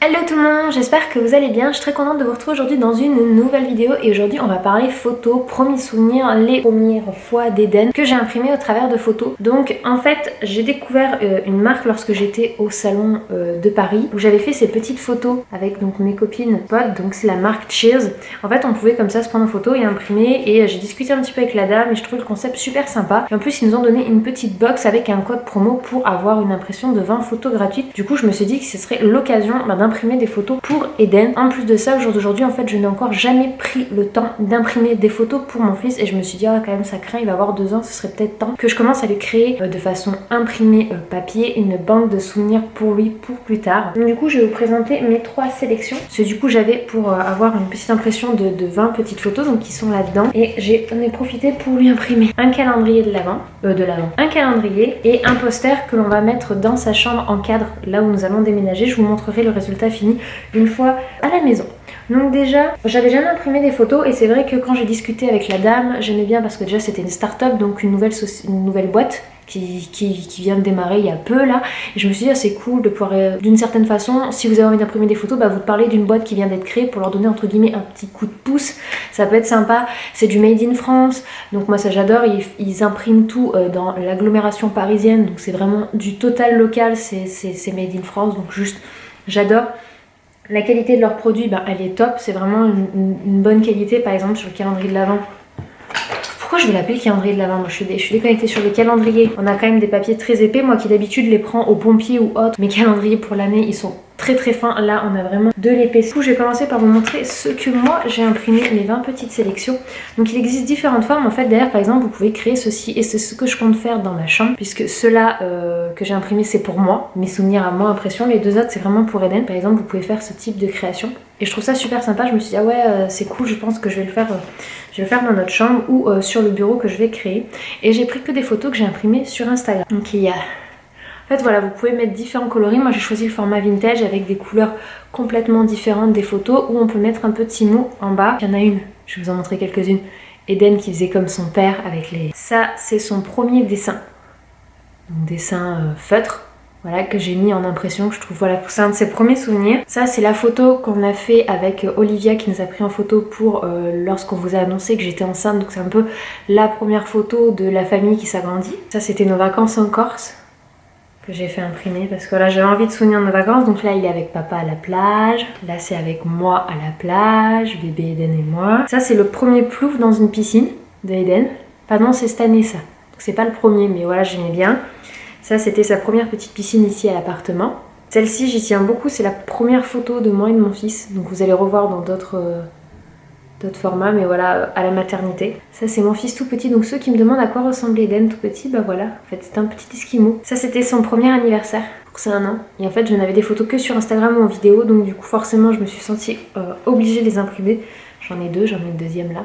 Hello tout le monde, j'espère que vous allez bien. Je suis très contente de vous retrouver aujourd'hui dans une nouvelle vidéo et aujourd'hui on va parler photos, premiers souvenirs, les premières fois d'Eden que j'ai imprimé au travers de photos. Donc en fait j'ai découvert une marque lorsque j'étais au salon de Paris où j'avais fait ces petites photos avec donc mes copines potes, donc c'est la marque Cheers. En fait on pouvait comme ça se prendre en photo et imprimer et j'ai discuté un petit peu avec la dame et je trouvais le concept super sympa. Et en plus ils nous ont donné une petite box avec un code promo pour avoir une impression de 20 photos gratuites. Du coup je me suis dit que ce serait l'occasion d'imprimer des photos pour Eden. En plus de ça, au jour d'aujourd'hui, en fait, je n'ai encore jamais pris le temps d'imprimer des photos pour mon fils et je me suis dit, ah, quand même, ça craint, il va avoir 2 ans, ce serait peut-être temps que je commence à lui créer de façon imprimée papier une banque de souvenirs pour lui pour plus tard. Donc, du coup, je vais vous présenter mes 3 sélections. Parce que du coup, j'avais pour avoir une petite impression de 20 petites photos, donc qui sont là-dedans. Et j'en ai profité pour lui imprimer un calendrier de l'avant, un calendrier et un poster que l'on va mettre dans sa chambre en cadre, là où nous allons déménager. Je vous montrerai le résultat fini une fois à la maison. Donc déjà, j'avais jamais imprimé des photos et c'est vrai que quand j'ai discuté avec la dame, j'aimais bien parce que déjà c'était une start-up, donc une nouvelle boîte qui vient de démarrer il y a peu là. Et je me suis dit, ah, c'est cool de pouvoir, d'une certaine façon, si vous avez envie d'imprimer des photos, vous parlez d'une boîte qui vient d'être créée pour leur donner entre guillemets un petit coup de pouce. Ça peut être sympa. C'est du made in France, donc moi ça j'adore. Ils impriment tout dans l'agglomération parisienne, donc c'est vraiment du total local, c'est made in France, donc juste j'adore. La qualité de leurs produits, elle est top, c'est vraiment une bonne qualité. Par exemple sur le calendrier de l'Avent. Pourquoi je vais l'appeler le calendrier de l'Avent? Moi je suis déconnectée sur le calendrier. On a quand même des papiers très épais, moi qui d'habitude les prends au pompier ou autre. Mes calendriers pour l'année ils sont très fins. Là on a vraiment de l'épaisseur. Du coup je vais commencer par vous montrer ce que moi j'ai imprimé, les 20 petites sélections. Donc il existe différentes formes. En fait derrière par exemple vous pouvez créer ceci et c'est ce que je compte faire dans ma chambre. Puisque ceux-là que j'ai imprimé c'est pour moi, mes souvenirs à moi, impression. Les 2 autres c'est vraiment pour Eden. Par exemple vous pouvez faire ce type de création. Et je trouve ça super sympa, je me suis dit ah ouais c'est cool, je pense que je vais le faire dans notre chambre ou sur le bureau que je vais créer. Et j'ai pris que des photos que j'ai imprimées sur Instagram. Donc il y a... En fait voilà, vous pouvez mettre différents coloris. Moi j'ai choisi le format vintage avec des couleurs complètement différentes des photos où on peut mettre un petit mot en bas. Il y en a une, je vais vous en montrer quelques-unes. Eden qui faisait comme son père avec les... Ça c'est son premier dessin. Donc dessin feutre. Voilà, que j'ai mis en impression, que je trouve, voilà, c'est un de ses premiers souvenirs. Ça, c'est la photo qu'on a fait avec Olivia qui nous a pris en photo pour lorsqu'on vous a annoncé que j'étais enceinte. Donc c'est un peu la première photo de la famille qui s'agrandit. Ça, c'était nos vacances en Corse que j'ai fait imprimer parce que là, j'avais envie de souvenir de nos vacances. Donc là, il est avec papa à la plage. Là, c'est avec moi à la plage, bébé Eden et moi. Ça, c'est le premier plouf dans une piscine de Eden. Pardon, c'est cette année, ça. Donc c'est pas le premier, mais voilà, j'aimais bien. Ça, c'était sa première petite piscine ici à l'appartement. Celle-ci, j'y tiens beaucoup. C'est la première photo de moi et de mon fils. Donc vous allez revoir dans d'autres formats, mais voilà, à la maternité. Ça, c'est mon fils tout petit. Donc ceux qui me demandent à quoi ressemblait Eden tout petit, voilà. En fait, c'est un petit esquimau. Ça, c'était son premier anniversaire pour ses 1 an. Et en fait, je n'avais des photos que sur Instagram ou en vidéo. Donc du coup, forcément, je me suis sentie obligée de les imprimer. J'en ai 2, j'en ai une deuxième là.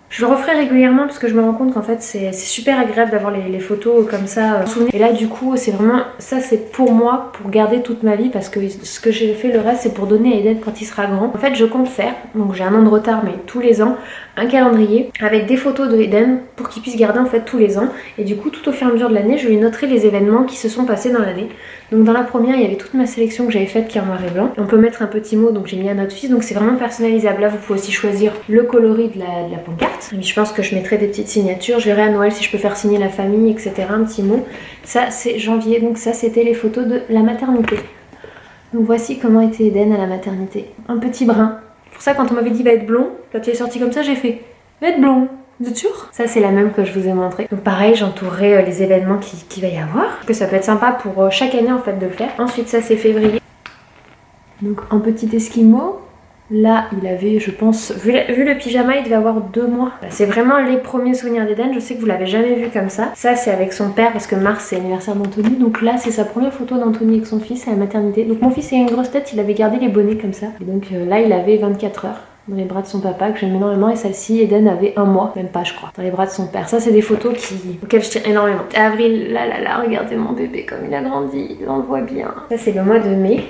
Je le referai régulièrement parce que je me rends compte qu'en fait c'est super agréable d'avoir les photos comme ça. Et là du coup c'est vraiment, ça c'est pour moi, pour garder toute ma vie parce que ce que j'ai fait le reste c'est pour donner à Eden quand il sera grand. En fait je compte faire, donc j'ai 1 an de retard mais tous les ans, un calendrier avec des photos de Eden pour qu'il puisse garder en fait tous les ans. Et du coup tout au fur et à mesure de l'année je lui noterai les événements qui se sont passés dans l'année. Donc dans la première il y avait toute ma sélection que j'avais faite qui est en noir et blanc. Et on peut mettre un petit mot, donc j'ai mis à notre fils, donc c'est vraiment personnalisable. Là vous pouvez aussi choisir le coloris de la pancarte. Et je pense que je mettrai des petites signatures, je verrai à Noël si je peux faire signer la famille, etc. Un petit mot. Ça c'est janvier, donc ça c'était les photos de la maternité. Donc voici comment était Eden à la maternité. Un petit brun. Pour ça quand on m'avait dit va être blond, quand il est sorti comme ça j'ai fait va être blond. Vous êtes sûr? Ça c'est la même que je vous ai montré. Donc pareil j'entourerai les événements qu'il va y avoir. Que ça peut être sympa pour chaque année en fait de le faire. Ensuite ça c'est février. Donc en petit esquimau. Là, il avait, je pense, vu le pyjama, il devait avoir 2 mois. C'est vraiment les premiers souvenirs d'Eden. Je sais que vous l'avez jamais vu comme ça. Ça, c'est avec son père parce que mars, c'est l'anniversaire d'Anthony. Donc là, c'est sa première photo d'Anthony avec son fils à la maternité. Donc mon fils a une grosse tête, il avait gardé les bonnets comme ça. Et donc là, il avait 24 heures. dans les bras de son papa que j'aime énormément, et celle-ci, Eden avait 1 mois, même pas je crois, dans les bras de son père. Ça c'est des photos auxquelles je tiens énormément. Avril, là, regardez mon bébé comme il a grandi, on le voit bien. Ça c'est le mois de mai.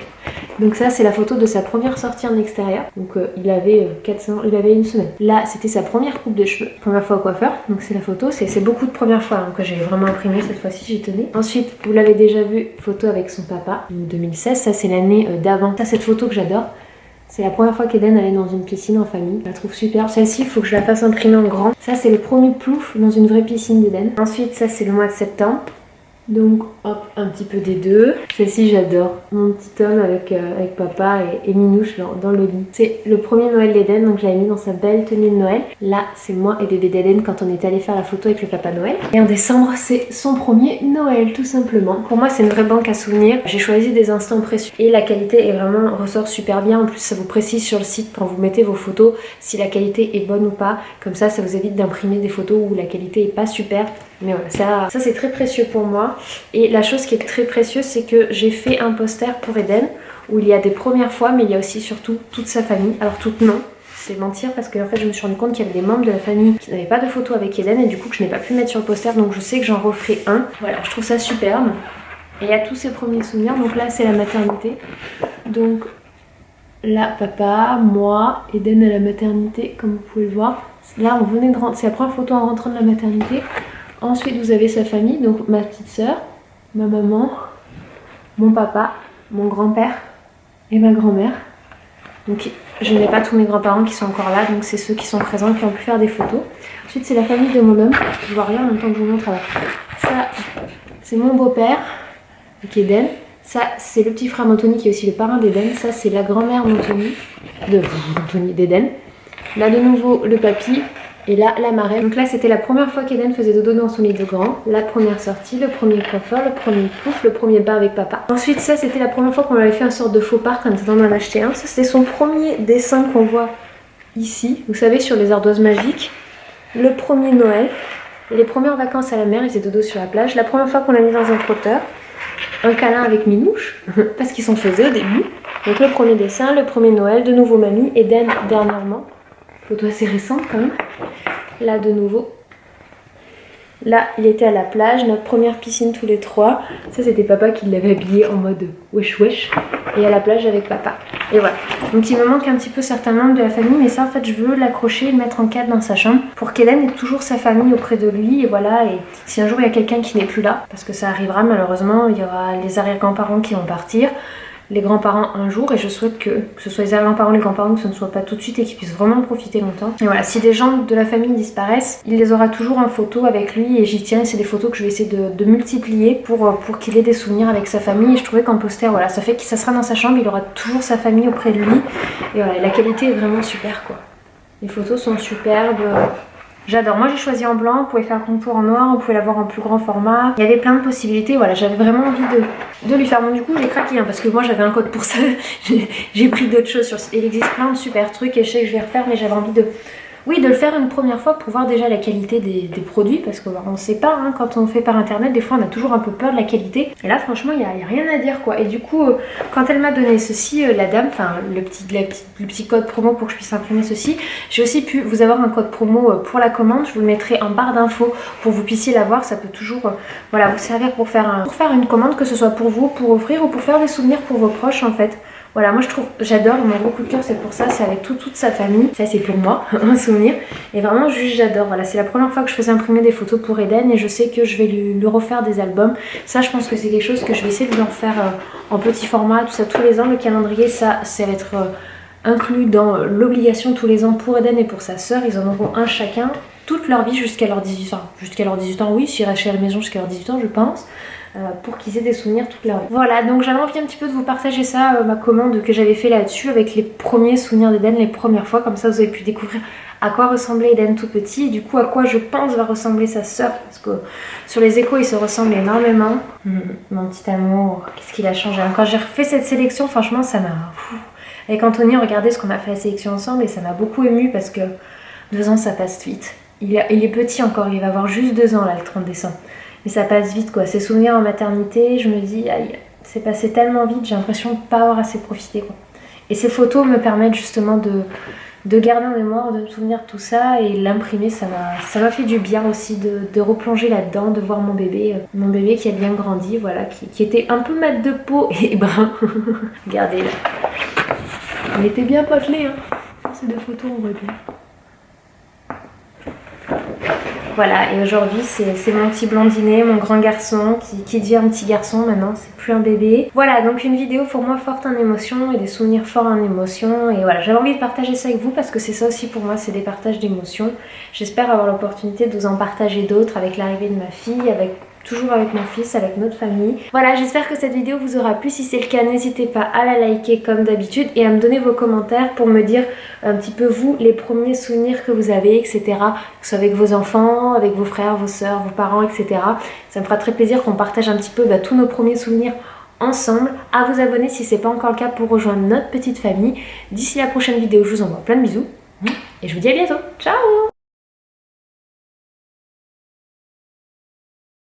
Donc ça c'est la photo de sa première sortie en extérieur. Donc il avait 1 semaine. Là c'était sa première coupe de cheveux, première fois au coiffeur. Donc c'est la photo, c'est beaucoup de premières fois que j'ai vraiment imprimé cette fois-ci, j'y tenais. Ensuite vous l'avez déjà vu, photo avec son papa, 2016. Ça c'est l'année d'avant. Ça cette photo que j'adore. C'est la première fois qu'Eden allait dans une piscine en famille. Je la trouve super. Celle-ci, il faut que je la fasse imprimer en grand. Ça, c'est le premier plouf dans une vraie piscine d'Eden. Ensuite, ça, c'est le mois de septembre. Donc, hop, un petit peu des deux. Celle-ci, j'adore. Mon petit homme avec papa et Minouche dans le lit. C'est le premier Noël d'Eden, donc je l'avais mis dans sa belle tenue de Noël. Là, c'est moi et bébé d'Eden quand on est allé faire la photo avec le papa Noël. Et en décembre, c'est son premier Noël, tout simplement. Pour moi, c'est une vraie banque à souvenirs. J'ai choisi des instants précieux. Et la qualité est vraiment, ressort super bien. En plus, ça vous précise sur le site quand vous mettez vos photos si la qualité est bonne ou pas. Comme ça vous évite d'imprimer des photos où la qualité est pas super. Mais voilà, ça c'est très précieux pour moi. Et la chose qui est très précieuse, c'est que j'ai fait un poster pour Eden où il y a des premières fois, mais il y a aussi surtout toute sa famille. Alors toute non, c'est mentir parce que en fait je me suis rendu compte qu'il y avait des membres de la famille qui n'avaient pas de photo avec Eden et du coup que je n'ai pas pu mettre sur le poster, donc je sais que j'en referai un. Voilà, je trouve ça superbe. Et il y a tous ces premiers souvenirs, donc là c'est la maternité. Donc là papa, moi, Eden à la maternité comme vous pouvez le voir. Là on venait de rentrer, c'est la première photo en rentrant de la maternité. Ensuite vous avez sa famille, donc ma petite soeur, ma maman, mon papa, mon grand-père et ma grand-mère. Donc je n'ai pas tous mes grands-parents qui sont encore là, donc c'est ceux qui sont présents qui ont pu faire des photos. Ensuite c'est la famille de mon homme, je vois rien en même temps que je vous montre là. Ça c'est mon beau-père, avec Eden. Ça c'est le petit frère d'Anthony qui est aussi le parrain d'Eden. Ça c'est la grand-mère d'Eden. Là de nouveau le papy. Et là, la marraine. Donc là, c'était la première fois qu'Eden faisait dodo dans son lit de grand. La première sortie, le premier coiffeur, le premier pouf, le premier bain avec papa. Ensuite, ça, c'était la première fois qu'on avait fait un sorte de faux parc quand on en a acheté un. Ça, c'était son premier dessin qu'on voit ici. Vous savez, sur les ardoises magiques. Le premier Noël. Les premières vacances à la mer, il faisait dodo sur la plage. La première fois qu'on l'a mis dans un trotteur. Un câlin avec Minouche, parce qu'ils s'en faisaient au début. Donc le premier dessin, le premier Noël, de nouveau mamie, Eden dernièrement. Photo assez récente quand même. Là de nouveau. Là il était à la plage, notre première piscine tous les trois. Ça c'était papa qui l'avait habillé en mode wesh wesh. Et à la plage avec papa. Et voilà. Donc il me manque un petit peu certains membres de la famille. Mais ça en fait je veux l'accrocher et le mettre en cadre dans sa chambre. Pour qu'Hélène ait toujours sa famille auprès de lui. Et voilà. Et si un jour il y a quelqu'un qui n'est plus là. Parce que ça arrivera malheureusement. Il y aura les arrière-grands-parents qui vont partir. Les grands-parents un jour, et je souhaite que ce soit les arrière-grands-parents, les grands-parents, que ce ne soit pas tout de suite et qu'ils puissent vraiment profiter longtemps. Et voilà, si des gens de la famille disparaissent, il les aura toujours en photo avec lui et j'y tiens. C'est des photos que je vais essayer de multiplier pour qu'il ait des souvenirs avec sa famille. Et je trouvais qu'en poster, voilà, ça fait que ça sera dans sa chambre, il aura toujours sa famille auprès de lui. Et voilà, la qualité est vraiment super quoi. Les photos sont superbes. J'adore, moi j'ai choisi en blanc, on pouvait faire le contour en noir, on pouvait l'avoir en plus grand format. Il y avait plein de possibilités, voilà, j'avais vraiment envie de lui faire. Bon du coup j'ai craqué parce que moi j'avais un code pour ça. J'ai pris d'autres choses sur le site. Il existe plein de super trucs et je sais que je vais refaire, mais j'avais envie de le faire une première fois pour voir déjà la qualité des produits. Parce qu'on ne sait pas, quand on fait par internet, des fois on a toujours un peu peur de la qualité. Et là franchement il n'y a rien à dire quoi. Et du coup quand elle m'a donné ceci, la dame, enfin le petit code promo pour que je puisse imprimer ceci, j'ai aussi pu vous avoir un code promo pour la commande. Je vous le mettrai en barre d'infos pour que vous puissiez l'avoir. Ça peut toujours voilà, vous servir pour faire une commande, que ce soit pour vous, pour offrir ou pour faire des souvenirs pour vos proches en fait. Voilà, moi je trouve, j'adore, mon gros coup de cœur c'est pour ça, c'est avec toute sa famille. Ça c'est pour moi, un souvenir. Et vraiment juste j'adore, voilà, c'est la première fois que je faisais imprimer des photos pour Eden et je sais que je vais lui refaire des albums. Ça je pense que c'est quelque chose que je vais essayer de lui en faire en petit format, tout ça tous les ans. Le calendrier, ça va être inclus dans l'obligation tous les ans pour Eden et pour sa sœur. Ils en auront un chacun toute leur vie jusqu'à leurs 18 ans. Jusqu'à leurs 18 ans, oui, s'ils restent chez la maison jusqu'à leurs 18 ans je pense. Pour qu'ils aient des souvenirs toute leur vie. Voilà, donc j'avais envie un petit peu de vous partager ça, ma commande que j'avais fait là-dessus avec les premiers souvenirs d'Eden, les premières fois, comme ça vous avez pu découvrir à quoi ressemblait Eden tout petit et du coup à quoi je pense va ressembler sa sœur, parce que sur les échos il se ressemble énormément. Mon petit amour, qu'est-ce qu'il a changé. Quand j'ai refait cette sélection, franchement ça m'a... Avec Anthony, regardez ce qu'on a fait la sélection ensemble et ça m'a beaucoup émue parce que 2 ans ça passe vite. Il est petit encore, il va avoir juste 2 ans là le 30 décembre. Mais ça passe vite quoi, ces souvenirs en maternité, je me dis, aïe, c'est passé tellement vite, j'ai l'impression de pas avoir assez profité quoi. Et ces photos me permettent justement de garder en mémoire, de me souvenir de tout ça, et l'imprimer, ça m'a fait du bien aussi de replonger là-dedans, de voir mon bébé qui a bien grandi, voilà, qui était un peu mat de peau et brun. Regardez là. Il était bien potelé, hein. Ces deux photos, on voit bien. Voilà, et aujourd'hui c'est mon petit blondinet, mon grand garçon qui devient un petit garçon maintenant, c'est plus un bébé. Voilà, donc une vidéo pour moi forte en émotions et des souvenirs forts en émotions. Et voilà, j'avais envie de partager ça avec vous parce que c'est ça aussi pour moi, c'est des partages d'émotions. J'espère avoir l'opportunité de vous en partager d'autres avec l'arrivée de ma fille, toujours avec mon fils, avec notre famille. Voilà, j'espère que cette vidéo vous aura plu. Si c'est le cas, n'hésitez pas à la liker comme d'habitude et à me donner vos commentaires pour me dire un petit peu vous, les premiers souvenirs que vous avez, etc. Que ce soit avec vos enfants, avec vos frères, vos soeurs, vos parents, etc. Ça me fera très plaisir qu'on partage un petit peu tous nos premiers souvenirs ensemble. À vous abonner si c'est pas encore le cas pour rejoindre notre petite famille. D'ici la prochaine vidéo, je vous envoie plein de bisous et je vous dis à bientôt. Ciao!